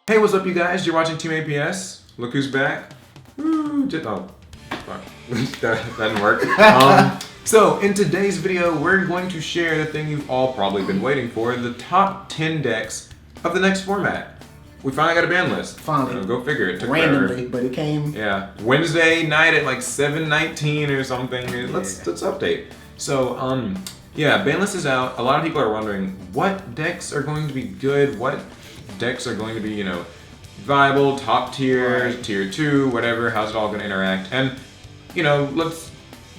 Hey, what's up, you guys? You're watching Team APS. Look who's back. Woo, oh, fuck. That didn't work. So, in today's video, we're going to share the thing you've all probably been waiting for, the top 10 decks of the next format. We finally got a ban list. Finally. Go figure. It took randomly, forever. but it came. Yeah, Wednesday night at like 7:19 or something. Let's update. So, yeah, ban list is out. A lot of people are wondering what decks are going to be good, what decks are going to be, viable, top tier, right. tier 2, whatever, how's it all going to interact? And,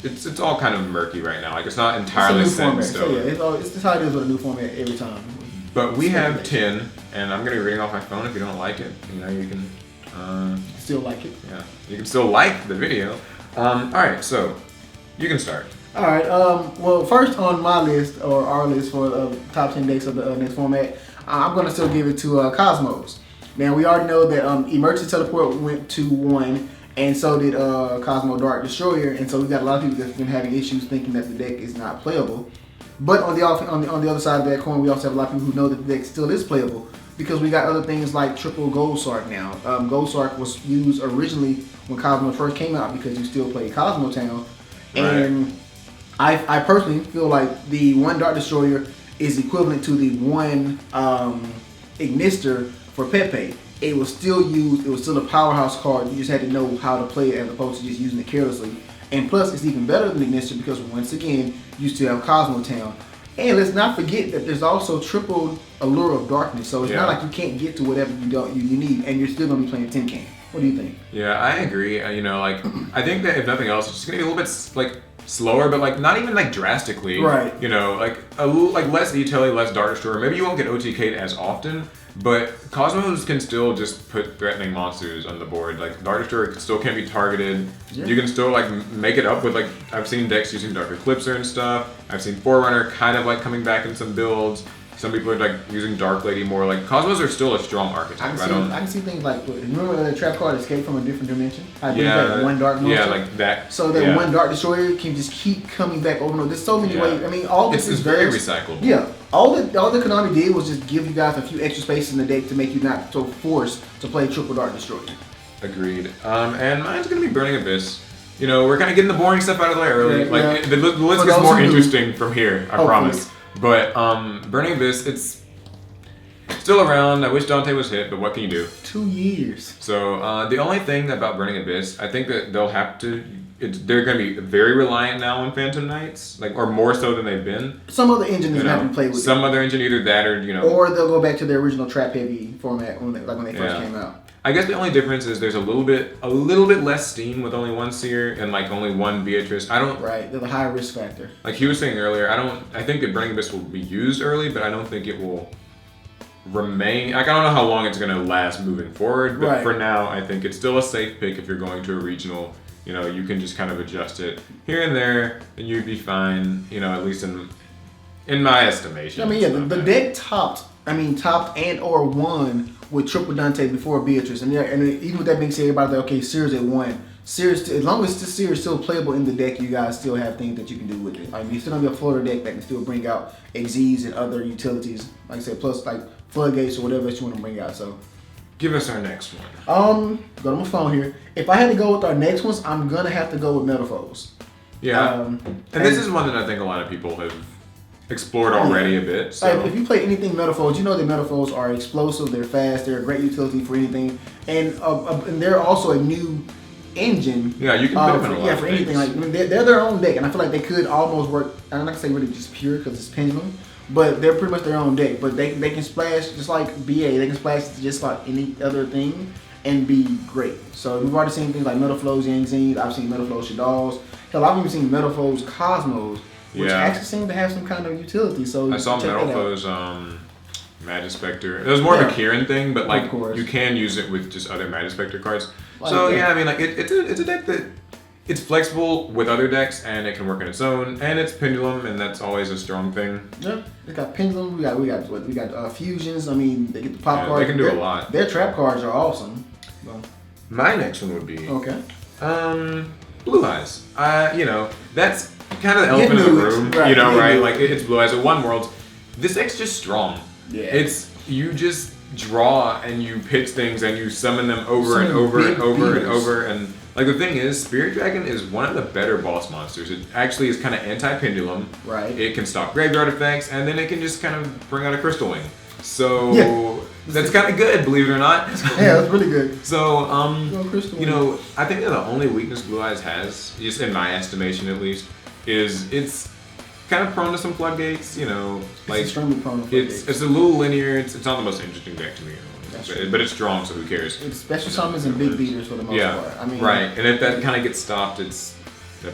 it's all kind of murky right now. Like, it's not entirely set in stone. So yeah, it's how it is with a new format every time. But we have 10, and I'm going to be reading off my phone. If you don't like it, you can... still like it. Yeah, you can still like the video. Alright, so, you can start. Alright, well, first on my list, or our list for the top 10 decks of the next format, I'm going to still give it to KOZMOTOWN. Now, we already know that Emergency Teleport went to 1, and so did Cosmo Dark Destroyer, and so we've got a lot of people that's been having issues thinking that the deck is not playable. But on the other side of that coin, we also have a lot of people who know that the deck still is playable, because we got other things like triple Gold Sark now. Gold Sark was used originally when Cosmo first came out because you still played COZMOTOWN, and I personally feel like the 1 Dark Destroyer is equivalent to the 1 Ignister for Pepe. It was still used, it was still a powerhouse card, you just had to know how to play it as opposed to just using it carelessly. And plus, it's even better than Ignister because once again, you still have COZMOTOWN. And let's not forget that there's also triple Allure of Darkness, so it's not like you can't get to whatever you need, and you're still going to be playing Tin Can. What do you think? Yeah, I agree. I think that if nothing else, it's just going to be a little bit, slower, but not even drastically. Right. Like less utility, less Dark Destroyer. Maybe you won't get OTK'd as often, but Cosmos can still just put threatening monsters on the board. Like Dark Destroyer still can't be targeted. Yeah. You can still make it up with I've seen decks using Dark Eclipser and stuff. I've seen Forerunner kind of coming back in some builds. Some people are using Dark Lady more. Cosmos are still a strong archetype. I can see things remember the trap card Escape from a Different Dimension? I believe that 1 dark monster. Yeah, like that. So that 1 Dark Destroyer can just keep coming back over and over. There's so many ways. I mean, all this is very recyclable. Yeah. All the Konami did was just give you guys a few extra spaces in the deck to make you not so forced to play triple Dark Destroyer. Agreed. And mine's gonna be Burning Abyss. We're kind of getting the boring stuff out of the way early. The list gets more interesting from here, I promise. But Burning Abyss, it's still around. I wish Dante was hit, but what can you do? 2 years. So the only thing about Burning Abyss, I think that they'll have to. They're going to be very reliant now on Phantom Knights, or more so than they've been. Some other engine is not going to play with some other engine, either that or or they'll go back to their original trap heavy format when they first came out. I guess the only difference is there's a little bit less steam with only 1 Seer and only 1 Beatrice. Right, they're the higher risk factor. Like he was saying earlier, I think that Burning Abyss will be used early, but I don't think it will remain. I don't know how long it's gonna last moving forward, but for now, I think it's still a safe pick if you're going to a regional. You can just kind of adjust it here and there, and you'd be fine. At least in my estimation. I mean, yeah, the deck topped and or won with triple Dante before Beatrice, and even with that being said, everybody's okay, Seer's at 1. Seer's, as long as the Seer is still playable in the deck, you guys still have things that you can do with it. You're still gonna be a floater deck that can still bring out Xyz and other utilities, like I said, plus floodgates or whatever that you want to bring out. So, give us our next one. Go to my phone here. If I had to go with our next ones, I'm gonna have to go with METALFOES. Yeah, and this is one that I think a lot of people have explored already a bit. So. If you play anything METALFOES, you know that METALFOES are explosive, they're fast, they're a great utility for anything, and they're also a new engine. Yeah, you can put them in a lot of for anything. They're their own deck, and I feel like they could almost work. I'm not gonna say really just pure because it's pendulum, but they're pretty much their own deck. But they can splash just like BA. They can splash just like any other thing and be great. So we've already seen things like METALFOES Yangzines. I've seen METALFOES Shaddolls. Hell, I've even seen METALFOES Cosmos, which actually seem to have some kind of utility. So I saw METALFOES Magispector. It was more of a Kieran thing, but you can use it with just other Magispector cards. So yeah, I mean, it's a deck that it's flexible with other decks, and it can work on its own, and it's pendulum, and that's always a strong thing. Yeah, they got pendulum. We got fusions. I mean, they get the pop cards. They can do a lot. Their trap cards are awesome. Well, my next one would be Blue Eyes. That's kind of the elephant in the room. Right? It's Blue Eyes at One World. This deck's just strong. Yeah. You just draw and you pitch things and you summon them over and over and over and over. And like the thing is, Spirit Dragon is one of the better boss monsters. It actually is kind of anti-pendulum. Right. It can stop graveyard effects, and then it can just kind of bring out a Crystal Wing. So that's kind of good, believe it or not. Yeah, it's really good. So you know, I think that the only weakness Blue Eyes has, just in my estimation at least, is it's kind of prone to some floodgates. You know, like it's extremely prone to floodgates. It's a little linear. It's not the most interesting deck to me. But it's strong, so who cares? It's special summons and big beaters for the most part. I mean, right. And if that kind of gets stopped, that's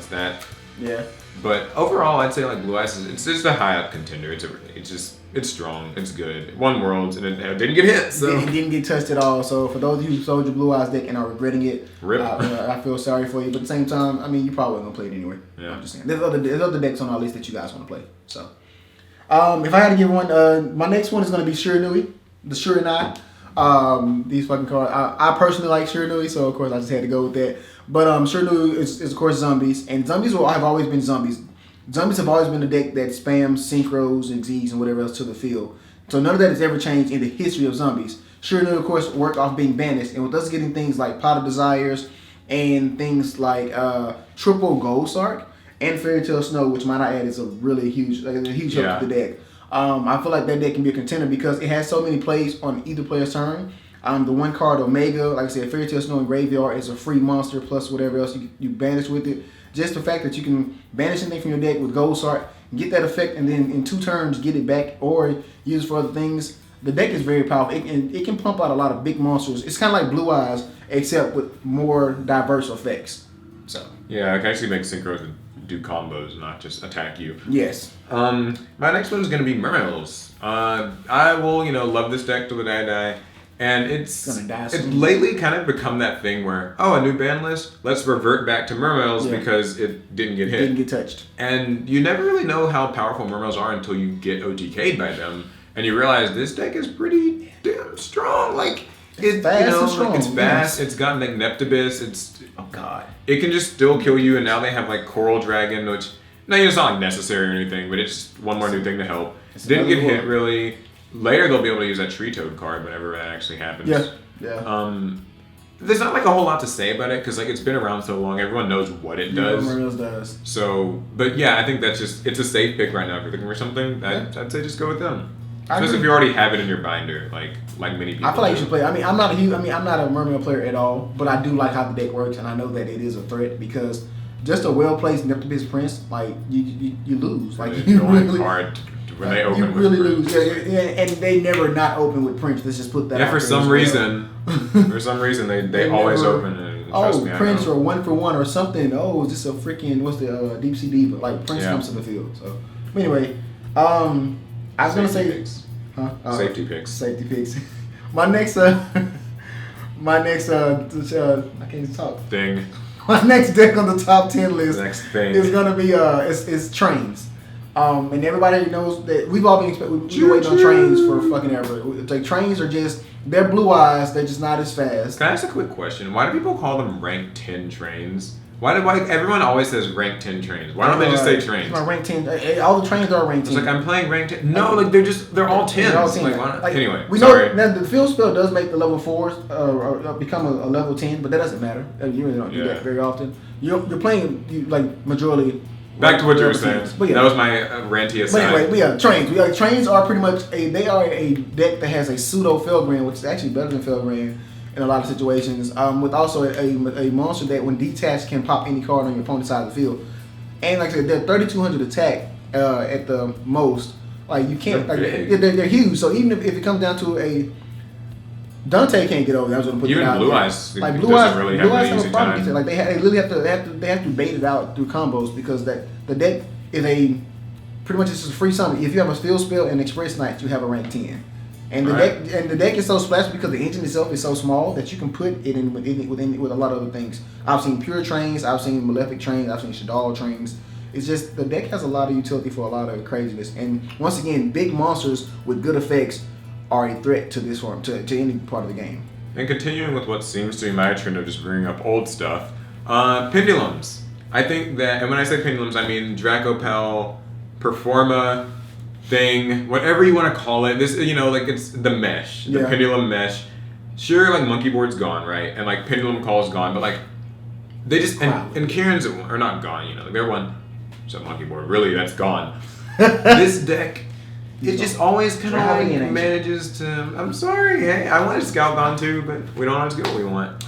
that. Yeah. But overall, I'd say like Blue Eyes it's just a high up contender. It's strong. It's good. It won Worlds and it didn't get hit. So it didn't get touched at all. So for those of you who sold your Blue Eyes deck and are regretting it, I feel sorry for you. But at the same time, I mean, you probably weren't gonna play it anyway. Yeah. I'm just saying. There's other decks on our list that you guys want to play. So if I had to give one, my next one is gonna be SHIRANUI, the SHIRANUI. These fucking cards. I personally like SHIRANUI, so of course I just had to go with that. But SHIRANUI is of course zombies, and zombies have always been zombies. Zombies have always been a deck that spams synchros and Z's and whatever else to the field. So none of that has ever changed in the history of zombies. SHIRANUI, of course, worked off being banished, and with us getting things like Pot of Desires and things like triple Gold Sark and Fairy Tale Snow, which might I add is a really huge, help to the deck. I feel like that deck can be a contender because it has so many plays on either player's turn. The one card Omega, like I said, Fairy Tale Snow in Graveyard is a free monster plus whatever else you banish with it. Just the fact that you can banish anything from your deck with Gold Sark, get that effect, and then in 2 turns get it back or use it for other things. The deck is very powerful. It can pump out a lot of big monsters. It's kind of like Blue Eyes, except with more diverse effects. So yeah, I can actually make synchros and do combos, not just attack you. Yes. My next one is going to be Mermails. I will, love this deck till the day I die. And it's lately kind of become that thing where, a new ban list, let's revert back to Mermails because it didn't get hit. Didn't get touched. And you never really know how powerful Mermails are until you get OTK'd by them. And you realize this deck is pretty damn strong. Like, it's fast and strong. It's fast. Yes. It's got Magneptibus. Oh god. It can just still kill you, and now they have like Coral Dragon, which it's not like necessary or anything, but it's just one more new thing to help. Didn't get hit really. Later they'll be able to use that Tree Toad card whenever that actually happens. Yeah. There's not like a whole lot to say about it because like it's been around so long, everyone knows what it does. Mermails does. So, but yeah, I think that's it's a safe pick right now. If you're looking for something, I'd say just go with them. Especially if you already have it in your binder, like many people. I feel like you should play. I mean, I'm not a Mermail player at all, but I do like how the deck works, and I know that it is a threat because just a well-placed Neptibus Prince, like you lose, like you really hard when they open. You really lose, and they never not open with Prince. Let's just put that. Yeah, for some reason, they always open. And Prince or 1-for-1 or something. Oh, just a freaking what's the Deep Sea Diva? Like Prince comes to the field. So anyway, I was gonna say, safety picks. Safety picks. My next, I can't even talk. Thing. My next deck on the top 10 list is gonna be it's trains. And everybody knows that we've all been waiting on trains for fucking ever. Like trains are just they're Blue Eyes. They're just not as fast. Can I ask a quick question? Why do people call them rank 10 trains? Why everyone always says rank 10 trains? Why don't they just say trains? Rank 10. All the trains are rank 10. It's like I'm playing rank 10. No, like they're all 10s. They're all 10. Anyway, we know that the field spell does make the level 4s become a level 10, but that doesn't matter. You really don't do that very often. You're playing majority. Back to what you were saying. That was my ranty aside. But anyway, trains. Trains are pretty much they are a deck that has a pseudo Felgrand, which is actually better than Felgrand in a lot of situations. With also a monster that when detached can pop any card on your opponent's side of the field. And like I said, they're 3,200 attack at the most. Like you can't. They're huge. So even if it comes down to a Dante can't get over. That was gonna put even out Blue there. Eyes. Like Blue Eyes, really Blue Eyes have have a problem. Like they literally have to bait it out through combos because the deck is pretty much it's a free summon. If you have a field spell and Express Knight, you have a rank 10. And the deck is so splashed because the engine itself is so small that you can put it in with a lot of other things. I've seen pure trains, I've seen malefic trains, I've seen Shadal trains. It's just the deck has a lot of utility for a lot of craziness. And once again, big monsters with good effects are a threat to this form, to any part of the game. And continuing with what seems to be my trend of just bringing up old stuff, pendulums. I think that, and when I say pendulums, I mean Dracopel, Performa, thing, whatever you want to call it. This, you know, like it's the mesh, the pendulum mesh. Sure, like monkey board's gone, right? And like pendulum call's gone, but like they just and Kieran's are not gone. You know, like they're one. So monkey board, really, that's gone. This deck, it just always kind of like manages to. I'm sorry, hey, I wanted Scout gone too, but we don't always get what we want.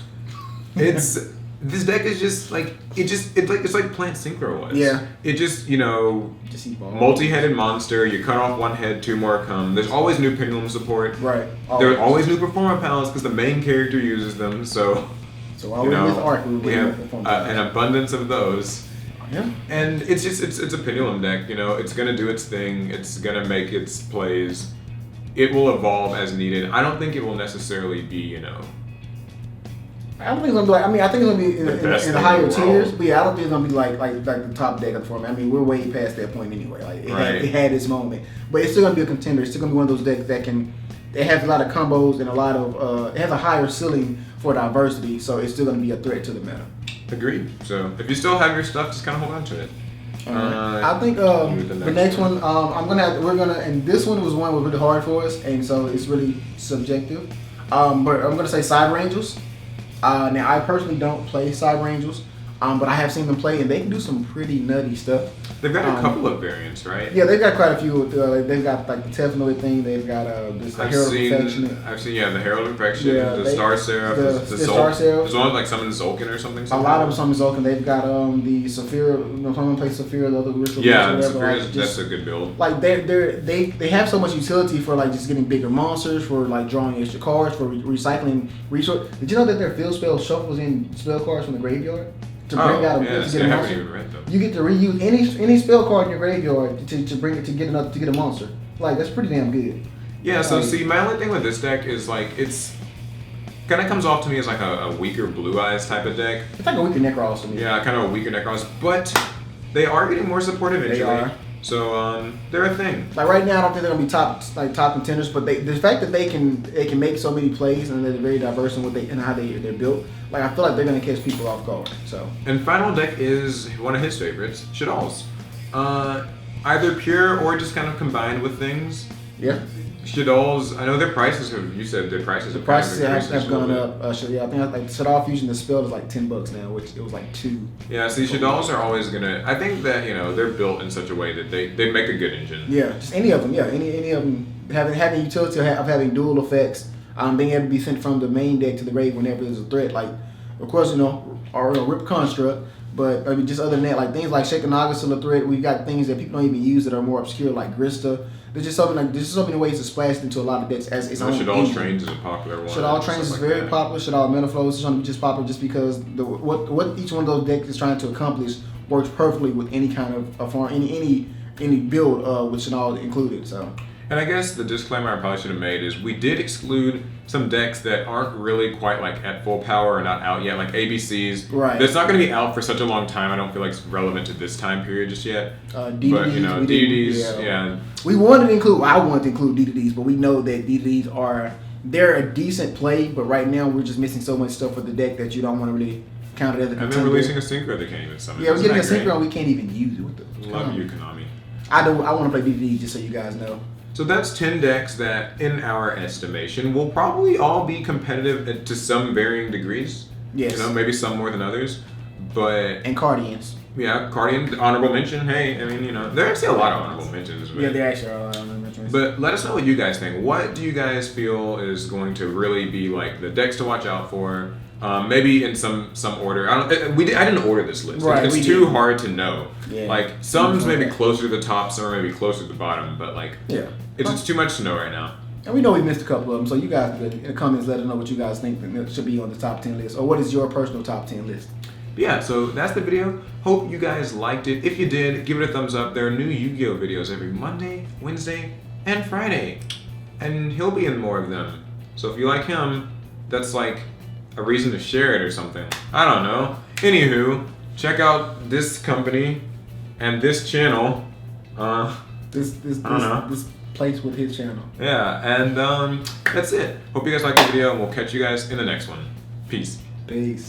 It's this deck is just like it's like Plant Synchro was. Yeah. It just, you know, multi-headed monster. You cut off one head, two more come. There's always new pendulum support. Right. There's always new performer pals because the main character uses them. So you know, with Arc, we have an abundance of those. Yeah. And it's just it's a pendulum deck. You know, it's gonna do its thing. It's gonna make its plays. It will evolve as needed. I don't think it will necessarily be, you know. I don't think it's gonna be like. I mean, I think it's gonna be in the higher tiers, but yeah, I don't think it's gonna be like the top deck of the format. I mean, we're way past that point anyway. Like it had its moment, but it's still gonna be a contender. It's still gonna be one of those decks that it has a lot of combos and a lot of it has a higher ceiling for diversity, so it's still gonna be a threat to the meta. Agreed. So if you still have your stuff, just kind of hold on to it. I think the next one and this one was really hard for us, and so it's really subjective. But I'm gonna say Cyber Angels. Now, I personally don't play Cyber Angels, but I have seen them play, and they can do some pretty nutty stuff. They've got a couple of variants, right? Yeah, they've got quite a few. They've got like the Tefanoid thing. They've got this Herald of Perfection. I've seen the Herald of Perfection, the Star Seraph, the Star Seraph. There's one like summon Zulkin or something. A lot of them summon Zulkin. They've got the Saphira. You know, someone plays Saphira, the other ritual. Yeah, Saphira, that's a good build. Like they have so much utility for like just getting bigger monsters, for like drawing extra cards, for recycling resource. Did you know that their field spell shuffles in spell cards from the graveyard? To bring out to get a monster. You get to reuse any spell card in your graveyard to bring it to get a monster. Like that's pretty damn good. Yeah. So see, my only thing with this deck is like it's kind of comes off to me as like a weaker Blue Eyes type of deck. It's like a weaker Necros to me. Yeah, kind of a weaker Necros, but they are getting more support eventually. They are. So they're a thing. Like right now, I don't think they're gonna be top contenders, but the fact that they can make so many plays and they're very diverse in what and how they're built. Like I feel like they're gonna catch people off guard. So. And final deck is one of his favorites, Shaddolls. Either pure or just kind of combined with things. Yeah. Shaddolls, I know their prices have. You said their prices. The prices have gone up. Yeah, I think like Shaddol Fusion, the spell is like $10 now, which it was like $2. Yeah, see, Shaddolls are always gonna. I think that they're built in such a way that they make a good engine. Yeah, just any of them. Yeah, any of them having utility of having dual effects, being able to be sent from the main deck to the grave whenever there's a threat. Like, of course, or Rip Construct. But I mean, just other than that, like things like Shekinah still a threat. We got things that people don't even use that are more obscure, like Grista. There's just so many ways to splash into a lot of decks as its own. Shaddol Trains is a popular one. Shaddol Trains is very popular. Shaddol METALFOES is going to be just popular just because what each one of those decks is trying to accomplish works perfectly with any kind of form, any build with Shaddol included. So. And I guess the disclaimer I probably should have made is we did exclude some decks that aren't really quite like at full power or not out yet, like ABCs. Right. That's not going to be out for such a long time. I don't feel like it's relevant to this time period just yet. DDDs, but DDDs, yeah. We wanted to include. I wanted to include DDDs, but we know that DDDs they're a decent play. But right now we're just missing so much stuff for the deck that you don't want to really count it as a contender. And then releasing a synchro they can't even summon. Yeah, we're getting a synchro and we can't even use it. Love you, Konami. I want to play DDDs just so you guys know. So that's 10 decks that, in our estimation, will probably all be competitive to some varying degrees. Yes. Maybe some more than others. But and Cardians. Yeah, Cardian, honorable mention. Hey, I mean, there are actually a lot of honorable mentions. Yeah, there actually are a lot of honorable mentions. But let us know what you guys think. What do you guys feel is going to really be like the decks to watch out for? Maybe in some order. I didn't order this list. Right, it's too hard to know. Yeah. Like some's maybe closer to the top, some are maybe closer to the bottom. But like, yeah, it's too much to know right now. And we know we missed a couple of them, so you guys in the comments let us know what you guys think that should be on the top 10 list, or what is your personal top 10 list. Yeah, so that's the video. Hope you guys liked it. If you did, give it a thumbs up. There are new Yu-Gi-Oh videos every Monday, Wednesday, and Friday. And he'll be in more of them. So if you like him, that's like a reason to share it or something. I don't know. Anywho, check out this company and this channel. This place with his channel. Yeah, and that's it. Hope you guys liked the video, and we'll catch you guys in the next one. Peace. Peace.